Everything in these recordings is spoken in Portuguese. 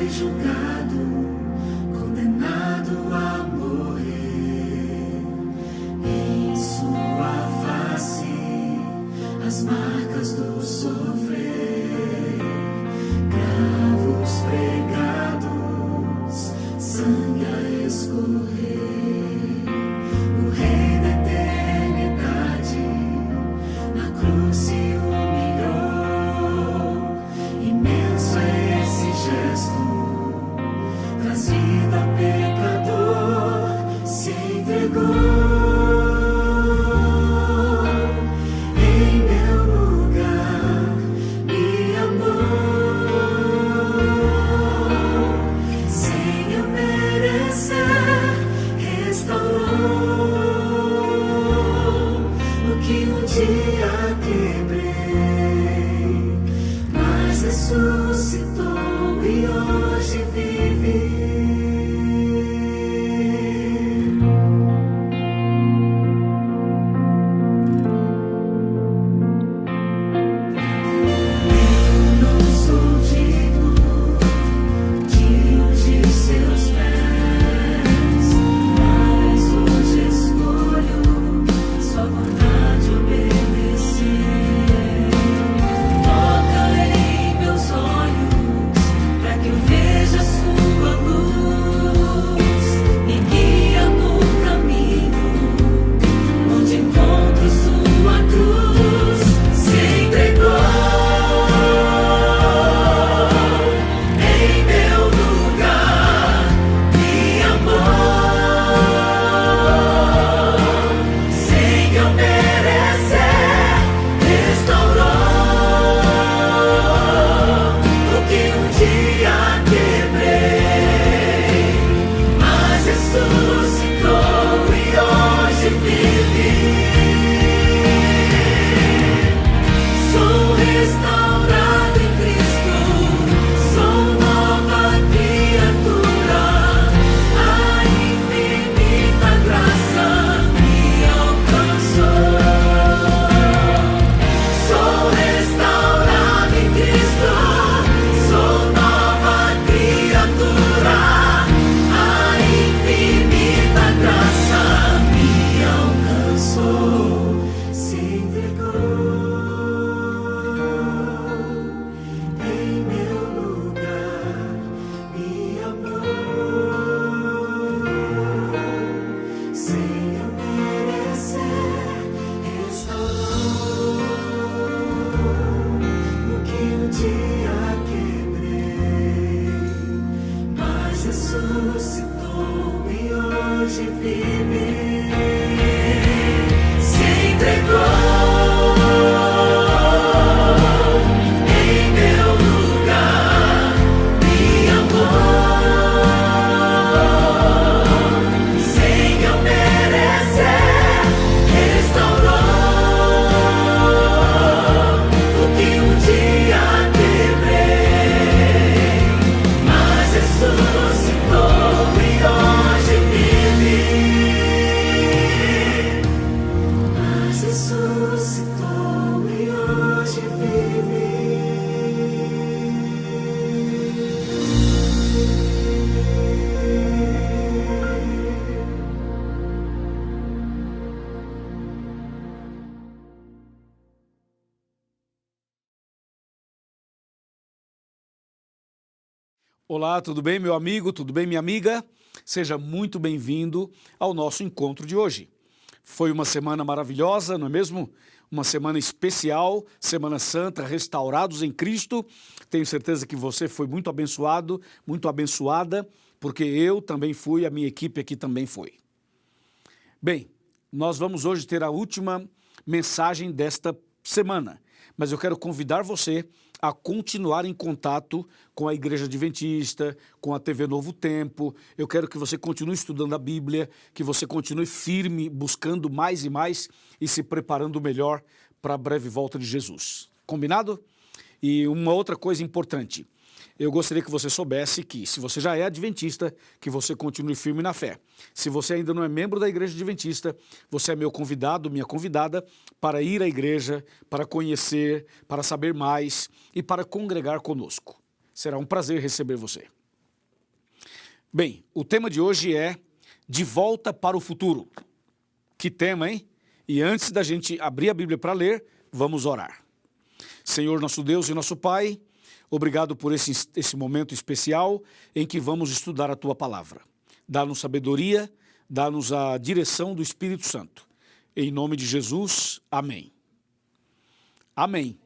foi julgado, condenado a morrer. Em sua face, as marcas do sofrer, cravos pregados, sangue a escorrer. O Rei da eternidade na cruz se humilhou. Imenso é esse gesto, traz vida ao pecador, se entregou. Em meu lugar me amou, sem eu merecer, restaurou o que um dia quebrei, mas ressuscitou e hoje vive. Ressuscitou e hoje vive, se entregou. Em meu lugar me amou, sem eu merecer, restaurou o que um dia quebrei, mas ressuscitou e hoje vive. Mas ressuscitou e hoje vive. Olá, tudo bem, meu amigo? Tudo bem, minha amiga? Seja muito bem-vindo ao nosso encontro de hoje. Foi uma semana maravilhosa, não é mesmo? Uma semana especial, Semana Santa, restaurados em Cristo. Tenho certeza que você foi muito abençoado, muito abençoada, porque eu também fui, a minha equipe aqui também foi. Bem, nós vamos hoje ter a última mensagem desta semana, mas eu quero convidar você a continuar em contato com a Igreja Adventista, com a TV Novo Tempo. Eu quero que você continue estudando a Bíblia, que você continue firme, buscando mais e mais e se preparando melhor para a breve volta de Jesus. Combinado? E uma outra coisa importante, eu gostaria que você soubesse que, se você já é adventista, que você continue firme na fé. Se você ainda não é membro da Igreja Adventista, você é meu convidado, minha convidada, para ir à igreja, para conhecer, para saber mais e para congregar conosco. Será um prazer receber você. Bem, o tema de hoje é De Volta para o Futuro. Que tema, hein? E antes da gente abrir a Bíblia para ler, vamos orar. Senhor, nosso Deus e nosso Pai, obrigado por esse momento especial em que vamos estudar a Tua Palavra. Dá-nos sabedoria, dá-nos a direção do Espírito Santo. Em nome de Jesus, amém. Amém.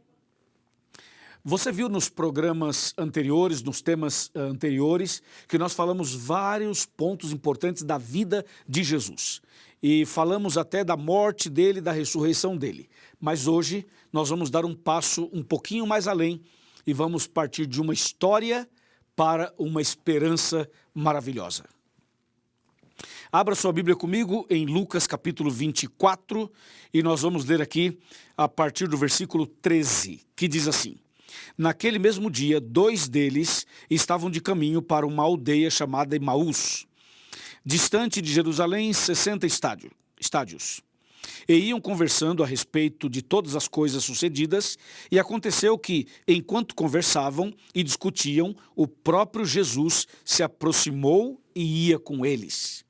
Você viu nos programas anteriores, nos temas anteriores, que nós falamos vários pontos importantes da vida de Jesus. E falamos até da morte dele, da ressurreição dele. Mas hoje nós vamos dar um passo um pouquinho mais além e vamos partir de uma história para uma esperança maravilhosa. Abra sua Bíblia comigo em Lucas capítulo 24 e nós vamos ler aqui a partir do versículo 13, que diz assim: Naquele mesmo dia, 2 deles estavam de caminho para uma aldeia chamada Emaús, distante de Jerusalém 60 estádios. E iam conversando a respeito de todas as coisas sucedidas, e aconteceu que, enquanto conversavam e discutiam, o próprio Jesus se aproximou e ia com eles.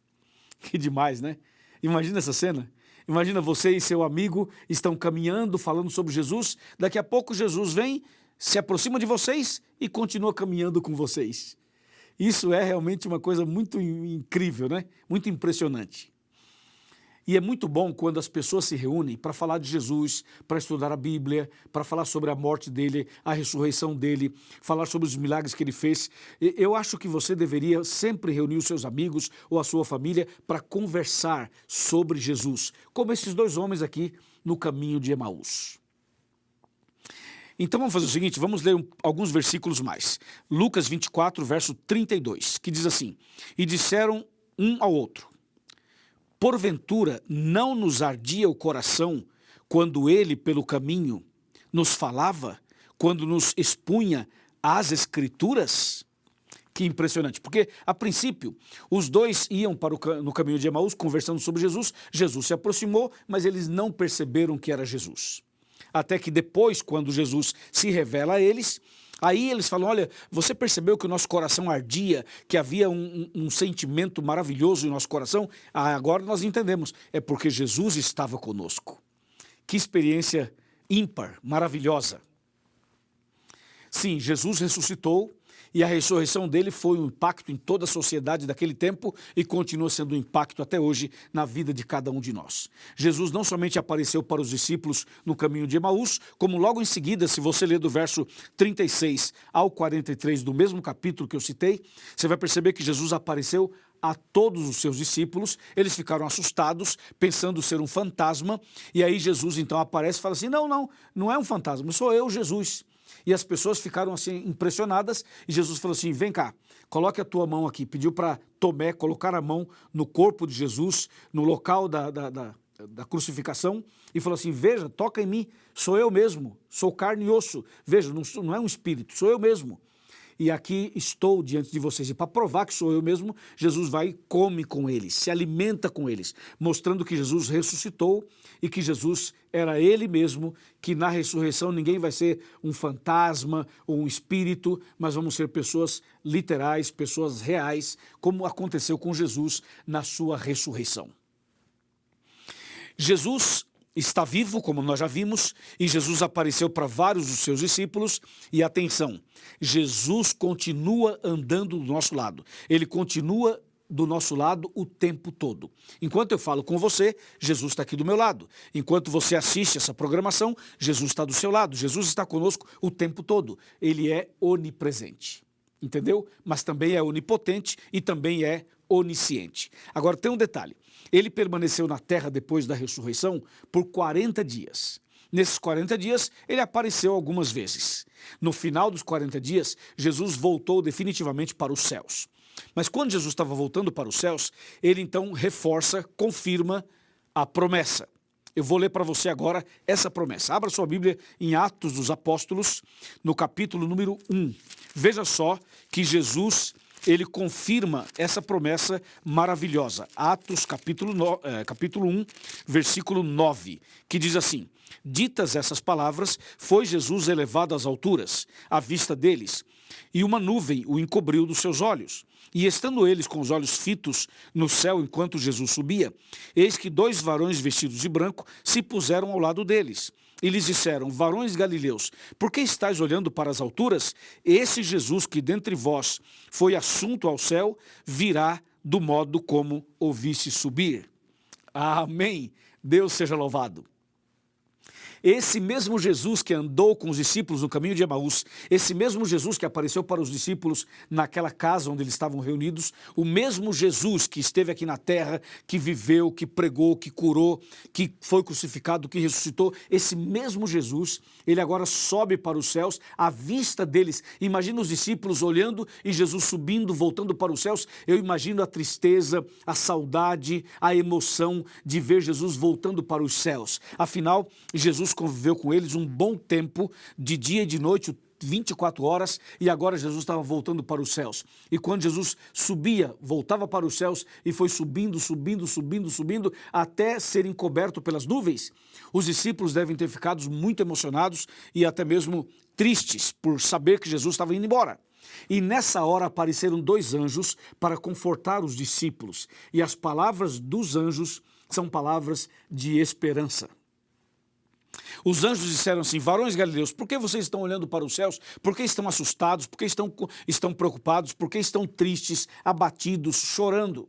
Que demais, né? Imagina essa cena. Imagina você e seu amigo estão caminhando, falando sobre Jesus, daqui a pouco Jesus vem, se aproxima de vocês e continua caminhando com vocês. Isso é realmente uma coisa muito incrível, né? Muito impressionante. E é muito bom quando as pessoas se reúnem para falar de Jesus, para estudar a Bíblia, para falar sobre a morte dele, a ressurreição dele, falar sobre os milagres que ele fez. Eu acho que você deveria sempre reunir os seus amigos ou a sua família para conversar sobre Jesus, como esses 2 homens aqui no caminho de Emaús. Então vamos fazer o seguinte, vamos ler alguns versículos mais. Lucas 24, verso 32, que diz assim: E disseram um ao outro: Porventura não nos ardia o coração quando ele pelo caminho nos falava, quando nos expunha as Escrituras? Que impressionante, porque a princípio os 2 iam no caminho de Emaús conversando sobre Jesus, Jesus se aproximou, mas eles não perceberam que era Jesus. Até que depois, quando Jesus se revela a eles, aí eles falam: olha, você percebeu que o nosso coração ardia, que havia um sentimento maravilhoso em nosso coração? Agora nós entendemos, é porque Jesus estava conosco. Que experiência ímpar, maravilhosa. Sim, Jesus ressuscitou e a ressurreição dele foi um impacto em toda a sociedade daquele tempo e continua sendo um impacto até hoje na vida de cada um de nós. Jesus não somente apareceu para os discípulos no caminho de Emaús, como logo em seguida, se você ler do verso 36 ao 43 do mesmo capítulo que eu citei, você vai perceber que Jesus apareceu a todos os seus discípulos. Eles ficaram assustados, pensando ser um fantasma, e aí Jesus então aparece e fala assim: não é um fantasma, sou eu, Jesus. E as pessoas ficaram assim impressionadas, e Jesus falou assim: vem cá, coloque a tua mão aqui. Pediu para Tomé colocar a mão no corpo de Jesus, no local da crucificação, e falou assim: veja, toca em mim, sou eu mesmo, sou carne e osso, veja, não é um espírito, sou eu mesmo. E aqui estou diante de vocês. E para provar que sou eu mesmo, Jesus vai e come com eles, se alimenta com eles, mostrando que Jesus ressuscitou e que Jesus era ele mesmo, que na ressurreição ninguém vai ser um fantasma ou um espírito, mas vamos ser pessoas literais, pessoas reais, como aconteceu com Jesus na sua ressurreição. Jesus está vivo, como nós já vimos, e Jesus apareceu para vários dos seus discípulos, e atenção, Jesus continua andando do nosso lado, ele continua do nosso lado o tempo todo. Enquanto eu falo com você, Jesus está aqui do meu lado. Enquanto você assiste essa programação, Jesus está do seu lado, Jesus está conosco o tempo todo, ele é onipresente, entendeu? Mas também é onipotente e também é onisciente. Agora tem um detalhe, ele permaneceu na terra depois da ressurreição por 40 dias. Nesses 40 dias, ele apareceu algumas vezes. No final dos 40 dias, Jesus voltou definitivamente para os céus. Mas quando Jesus estava voltando para os céus, ele então reforça, confirma a promessa. Eu vou ler para você agora essa promessa. Abra sua Bíblia em Atos dos Apóstolos, no capítulo número 1. Veja só que Jesus, ele confirma essa promessa maravilhosa. Atos capítulo 1, versículo 9, que diz assim: ditas essas palavras, foi Jesus elevado às alturas, à vista deles, e uma nuvem o encobriu dos seus olhos. E estando eles com os olhos fitos no céu enquanto Jesus subia, eis que 2 varões vestidos de branco se puseram ao lado deles. E lhes disseram: varões galileus, por que estáis olhando para as alturas? Esse Jesus que dentre vós foi assunto ao céu, virá do modo como o viste subir. Amém. Deus seja louvado. Esse mesmo Jesus que andou com os discípulos no caminho de Emaús, esse mesmo Jesus que apareceu para os discípulos naquela casa onde eles estavam reunidos, o mesmo Jesus que esteve aqui na terra, que viveu, que pregou, que curou, que foi crucificado, que ressuscitou, esse mesmo Jesus, ele agora sobe para os céus, à vista deles. Imagina os discípulos olhando e Jesus subindo, voltando para os céus. Eu imagino a tristeza, a saudade, a emoção de ver Jesus voltando para os céus. Afinal, Jesus conviveu com eles um bom tempo, de dia e de noite, 24 horas, e agora Jesus estava voltando para os céus. E quando Jesus subia, voltava para os céus e foi subindo, até ser encoberto pelas nuvens, os discípulos devem ter ficado muito emocionados e até mesmo tristes por saber que Jesus estava indo embora. E nessa hora apareceram 2 anjos para confortar os discípulos. E as palavras dos anjos são palavras de esperança. Os anjos disseram assim: varões galileus, por que vocês estão olhando para os céus? Por que estão assustados? Por que estão preocupados? Por que estão tristes, abatidos, chorando?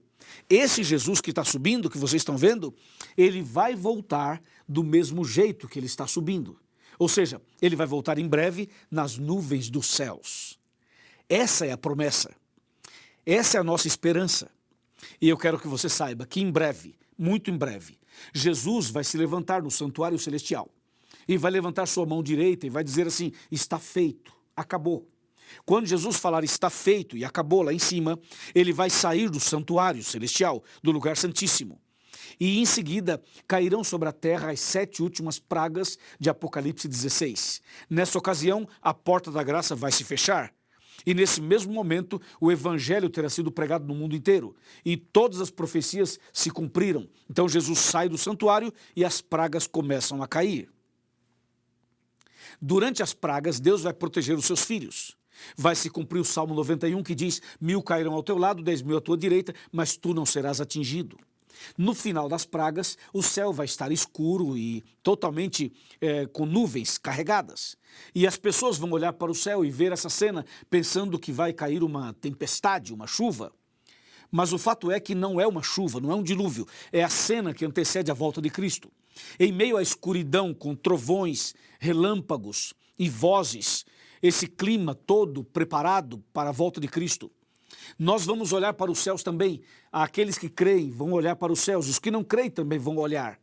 Esse Jesus que está subindo, que vocês estão vendo, ele vai voltar do mesmo jeito que ele está subindo. Ou seja, ele vai voltar em breve nas nuvens dos céus. Essa é a promessa. Essa é a nossa esperança. E eu quero que você saiba que em breve, muito em breve, Jesus vai se levantar no santuário celestial e vai levantar sua mão direita e vai dizer assim: está feito, acabou. Quando Jesus falar está feito e acabou lá em cima, ele vai sair do santuário celestial, do lugar santíssimo. E em seguida cairão sobre a terra as 7 últimas pragas de Apocalipse 16. Nessa ocasião, a porta da graça vai se fechar. E nesse mesmo momento, o evangelho terá sido pregado no mundo inteiro. E todas as profecias se cumpriram. Então Jesus sai do santuário e as pragas começam a cair. Durante as pragas, Deus vai proteger os seus filhos. Vai se cumprir o Salmo 91 que diz: 1000 cairão ao teu lado, 10.000 à tua direita, mas tu não serás atingido. No final das pragas, o céu vai estar escuro e totalmente com nuvens carregadas. E as pessoas vão olhar para o céu e ver essa cena pensando que vai cair uma tempestade, uma chuva. Mas o fato é que não é uma chuva, não é um dilúvio. É a cena que antecede a volta de Cristo. Em meio à escuridão, com trovões, relâmpagos e vozes, esse clima todo preparado para a volta de Cristo. Nós vamos olhar para os céus também. Aqueles que creem vão olhar para os céus, os que não creem também vão olhar.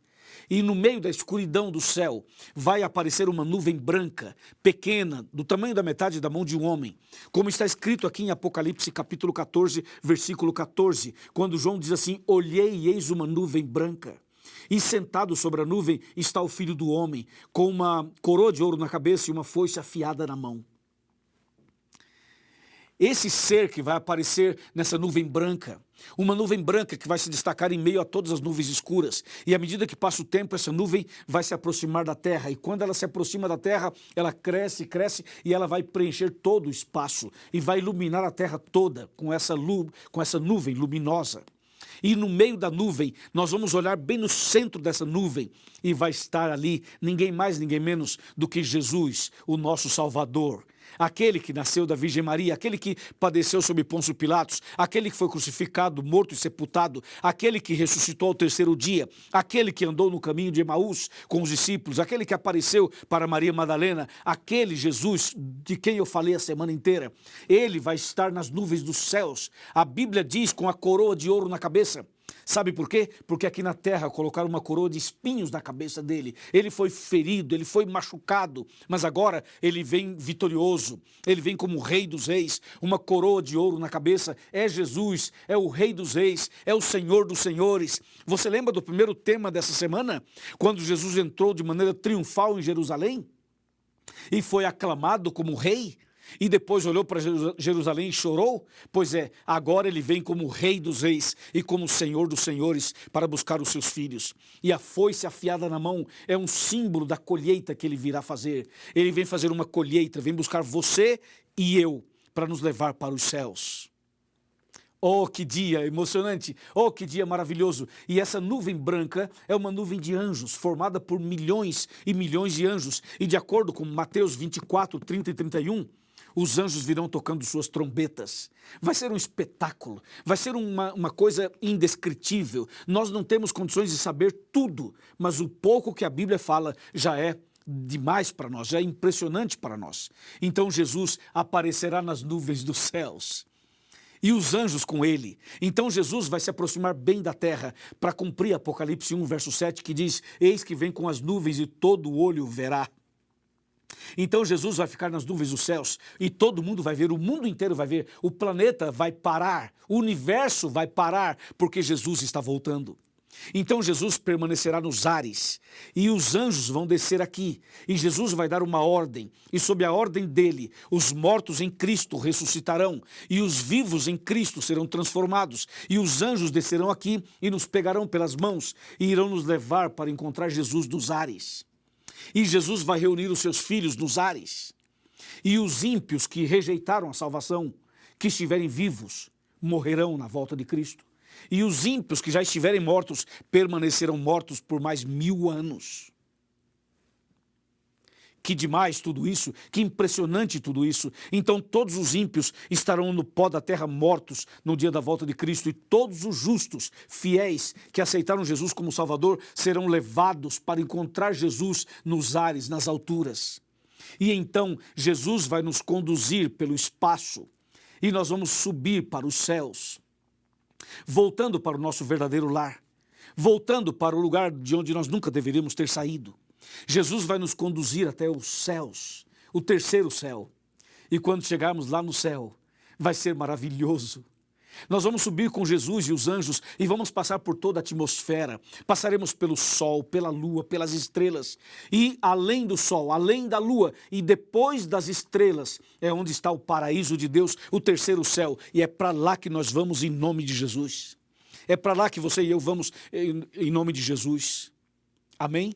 E no meio da escuridão do céu vai aparecer uma nuvem branca, pequena, do tamanho da metade da mão de um homem. Como está escrito aqui em Apocalipse capítulo 14, versículo 14, quando João diz assim: olhei e eis uma nuvem branca. E sentado sobre a nuvem está o Filho do Homem, com uma coroa de ouro na cabeça e uma foice afiada na mão. Esse ser que vai aparecer nessa nuvem branca, uma nuvem branca que vai se destacar em meio a todas as nuvens escuras. E à medida que passa o tempo, essa nuvem vai se aproximar da terra. E quando ela se aproxima da terra, ela cresce, cresce e ela vai preencher todo o espaço. E vai iluminar a terra toda com essa nuvem luminosa. E no meio da nuvem, nós vamos olhar bem no centro dessa nuvem e vai estar ali ninguém mais, ninguém menos do que Jesus, o nosso Salvador. Aquele que nasceu da Virgem Maria, aquele que padeceu sob Pôncio Pilatos, aquele que foi crucificado, morto e sepultado, aquele que ressuscitou ao 3º dia, aquele que andou no caminho de Emaús com os discípulos, aquele que apareceu para Maria Madalena, aquele Jesus de quem eu falei a semana inteira. Ele vai estar nas nuvens dos céus. A Bíblia diz com a coroa de ouro na cabeça. Sabe por quê? Porque aqui na terra colocaram uma coroa de espinhos na cabeça dele. Ele foi ferido, ele foi machucado, mas agora ele vem vitorioso. Ele vem como o Rei dos Reis, uma coroa de ouro na cabeça. É Jesus, é o Rei dos Reis, é o Senhor dos Senhores. Você lembra do primeiro tema dessa semana? Quando Jesus entrou de maneira triunfal em Jerusalém e foi aclamado como Rei? E depois olhou para Jerusalém e chorou? Pois é, agora ele vem como Rei dos Reis e como Senhor dos Senhores para buscar os seus filhos. E a foice afiada na mão é um símbolo da colheita que ele virá fazer. Ele vem fazer uma colheita, vem buscar você e eu, para nos levar para os céus. Oh, que dia emocionante! Oh, que dia maravilhoso! E essa nuvem branca é uma nuvem de anjos, formada por milhões e milhões de anjos. E de acordo com Mateus 24, 30 e 31, os anjos virão tocando suas trombetas. Vai ser um espetáculo, vai ser uma coisa indescritível. Nós não temos condições de saber tudo, mas o pouco que a Bíblia fala já é demais para nós, já é impressionante para nós. Então Jesus aparecerá nas nuvens dos céus. E os anjos com ele. Então Jesus vai se aproximar bem da terra para cumprir Apocalipse 1, verso 7, que diz: eis que vem com as nuvens e todo olho verá. Então Jesus vai ficar nas nuvens dos céus e todo mundo vai ver, o mundo inteiro vai ver, o planeta vai parar, o universo vai parar, porque Jesus está voltando. Então Jesus permanecerá nos ares e os anjos vão descer aqui e Jesus vai dar uma ordem e sob a ordem dele os mortos em Cristo ressuscitarão e os vivos em Cristo serão transformados e os anjos descerão aqui e nos pegarão pelas mãos e irão nos levar para encontrar Jesus nos ares. E Jesus vai reunir os seus filhos nos ares e os ímpios que rejeitaram a salvação, que estiverem vivos, morrerão na volta de Cristo. E os ímpios que já estiverem mortos permanecerão mortos por mais 1000 anos. Que demais tudo isso, que impressionante tudo isso. Então todos os ímpios estarão no pó da terra mortos no dia da volta de Cristo e todos os justos, fiéis, que aceitaram Jesus como Salvador, serão levados para encontrar Jesus nos ares, nas alturas. E então Jesus vai nos conduzir pelo espaço e nós vamos subir para os céus. Voltando para o nosso verdadeiro lar, voltando para o lugar de onde nós nunca deveríamos ter saído. Jesus vai nos conduzir até os céus, o terceiro céu. E quando chegarmos lá no céu, vai ser maravilhoso. Nós vamos subir com Jesus e os anjos e vamos passar por toda a atmosfera. Passaremos pelo sol, pela lua, pelas estrelas. E além do sol, além da lua e depois das estrelas, é onde está o paraíso de Deus, o terceiro céu. E é para lá que nós vamos em nome de Jesus. É para lá que você e eu vamos em nome de Jesus. Amém?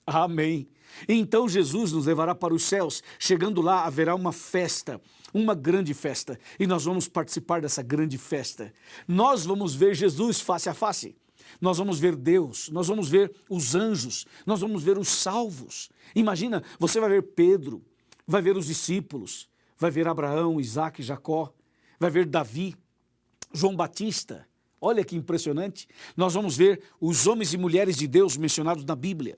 Amém. Então Jesus nos levará para os céus. Chegando lá haverá uma festa. Uma grande festa, e nós vamos participar dessa grande festa. Nós vamos ver Jesus face a face, nós vamos ver Deus, nós vamos ver os anjos, nós vamos ver os salvos. Imagina, você vai ver Pedro, vai ver os discípulos, vai ver Abraão, Isaac, Jacó, vai ver Davi, João Batista. Olha que impressionante. Nós vamos ver os homens e mulheres de Deus mencionados na Bíblia.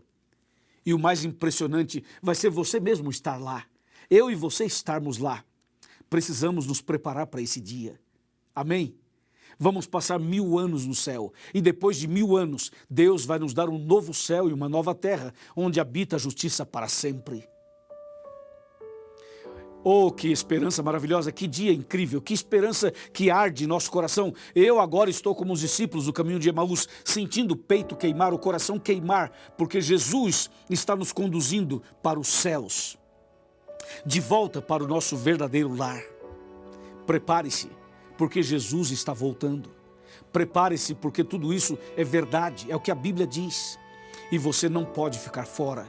E o mais impressionante vai ser você mesmo estar lá, eu e você estarmos lá. Precisamos nos preparar para esse dia. Amém? Vamos passar 1000 anos no céu. E depois de 1000 anos, Deus vai nos dar um novo céu e uma nova terra, onde habita a justiça para sempre. Oh, que esperança maravilhosa, que dia incrível, que esperança que arde em nosso coração. Eu agora estou como os discípulos do caminho de Emaús, sentindo o peito queimar, o coração queimar, porque Jesus está nos conduzindo para os céus. De volta para o nosso verdadeiro lar. Prepare-se, porque Jesus está voltando. Prepare-se, porque tudo isso é verdade, é o que a Bíblia diz. E você não pode ficar fora.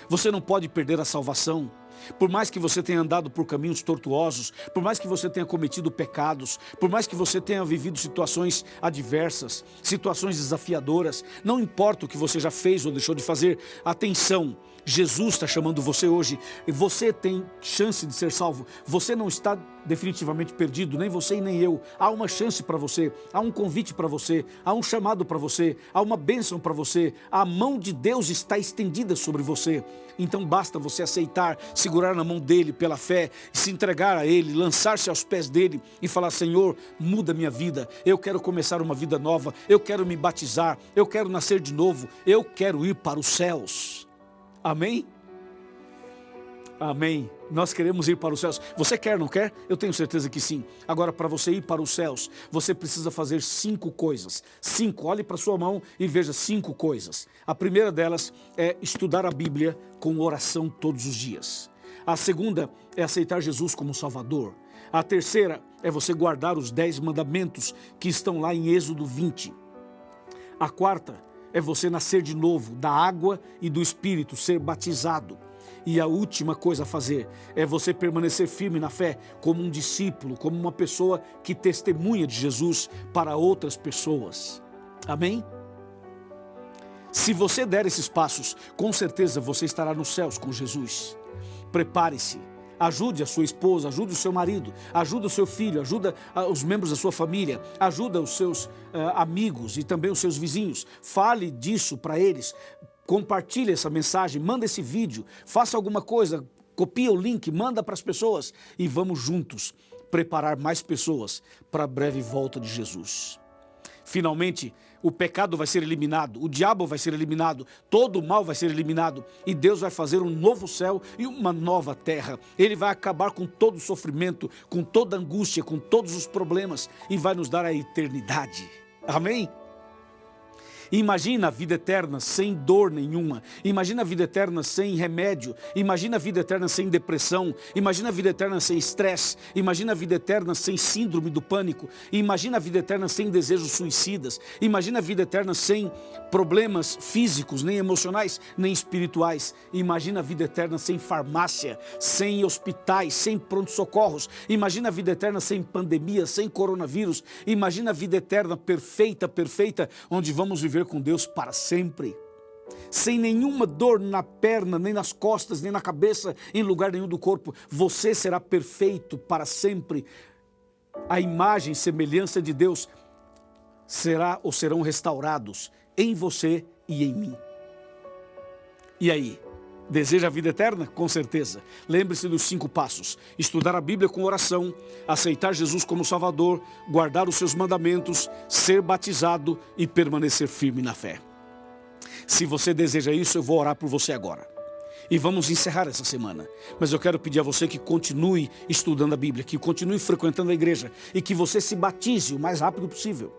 Você não pode perder a salvação. Por mais que você tenha andado por caminhos tortuosos, por mais que você tenha cometido pecados, por mais que você tenha vivido situações adversas, situações desafiadoras, não importa o que você já fez ou deixou de fazer, atenção, Jesus está chamando você hoje e você tem chance de ser salvo. Você não está definitivamente perdido, nem você e nem eu. Há uma chance para você, há um convite para você, há um chamado para você, há uma bênção para você. A mão de Deus está estendida sobre você. Então basta você aceitar, segurar na mão dele pela fé, se entregar a ele, lançar-se aos pés dele e falar: Senhor, muda minha vida, eu quero começar uma vida nova, eu quero me batizar, eu quero nascer de novo, eu quero ir para os céus. Amém? Amém. Nós queremos ir para os céus. Você quer, não quer? Eu tenho certeza que sim. Agora, para você ir para os céus, você precisa fazer 5 coisas. 5. Olhe para sua mão e veja 5 coisas. A primeira delas é estudar a Bíblia com oração todos os dias. A segunda é aceitar Jesus como Salvador. A terceira é você guardar os 10 mandamentos que estão lá em Êxodo 20. A quarta é você nascer de novo, da água e do Espírito, ser batizado. E a última coisa a fazer é você permanecer firme na fé como um discípulo, como uma pessoa que testemunha de Jesus para outras pessoas. Amém? Se você der esses passos, com certeza você estará nos céus com Jesus. Prepare-se, ajude a sua esposa, ajude o seu marido, ajude o seu filho, ajuda os membros da sua família, ajuda os seus amigos e também os seus vizinhos. Fale disso para eles. Compartilhe essa mensagem, manda esse vídeo, faça alguma coisa, copia o link, manda para as pessoas e vamos juntos preparar mais pessoas para a breve volta de Jesus. Finalmente, o pecado vai ser eliminado, o diabo vai ser eliminado, todo o mal vai ser eliminado e Deus vai fazer um novo céu e uma nova terra. Ele vai acabar com todo o sofrimento, com toda a angústia, com todos os problemas e vai nos dar a eternidade. Amém? Imagina a vida eterna sem dor nenhuma, imagina a vida eterna sem remédio, imagina a vida eterna sem depressão, imagina a vida eterna sem estresse, imagina a vida eterna sem síndrome do pânico, imagina a vida eterna sem desejos suicidas, imagina a vida eterna sem problemas físicos, nem emocionais, nem espirituais, imagina a vida eterna sem farmácia, sem hospitais, sem pronto-socorros, imagina a vida eterna sem pandemia, sem coronavírus, imagina a vida eterna perfeita, perfeita, onde vamos viver com Deus para sempre, sem nenhuma dor na perna, nem nas costas, nem na cabeça, em lugar nenhum do corpo. Você será perfeito para sempre. A imagem e semelhança de Deus serão restaurados em você e em mim. E aí? Deseja a vida eterna? Com certeza. Lembre-se dos 5 passos. Estudar a Bíblia com oração, aceitar Jesus como Salvador, guardar os seus mandamentos, ser batizado e permanecer firme na fé. Se você deseja isso, eu vou orar por você agora. E vamos encerrar essa semana. Mas eu quero pedir a você que continue estudando a Bíblia, que continue frequentando a igreja e que você se batize o mais rápido possível.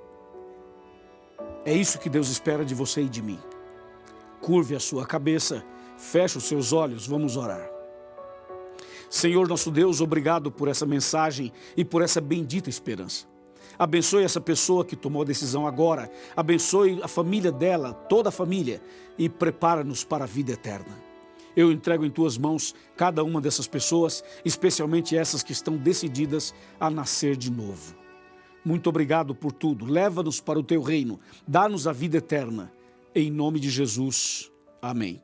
É isso que Deus espera de você e de mim. Curve a sua cabeça. Feche os seus olhos, vamos orar. Senhor nosso Deus, obrigado por essa mensagem e por essa bendita esperança. Abençoe essa pessoa que tomou a decisão agora, abençoe a família dela, toda a família e prepara-nos para a vida eterna. Eu entrego em tuas mãos cada uma dessas pessoas, especialmente essas que estão decididas a nascer de novo. Muito obrigado por tudo, leva-nos para o teu reino, dá-nos a vida eterna. Em nome de Jesus, amém.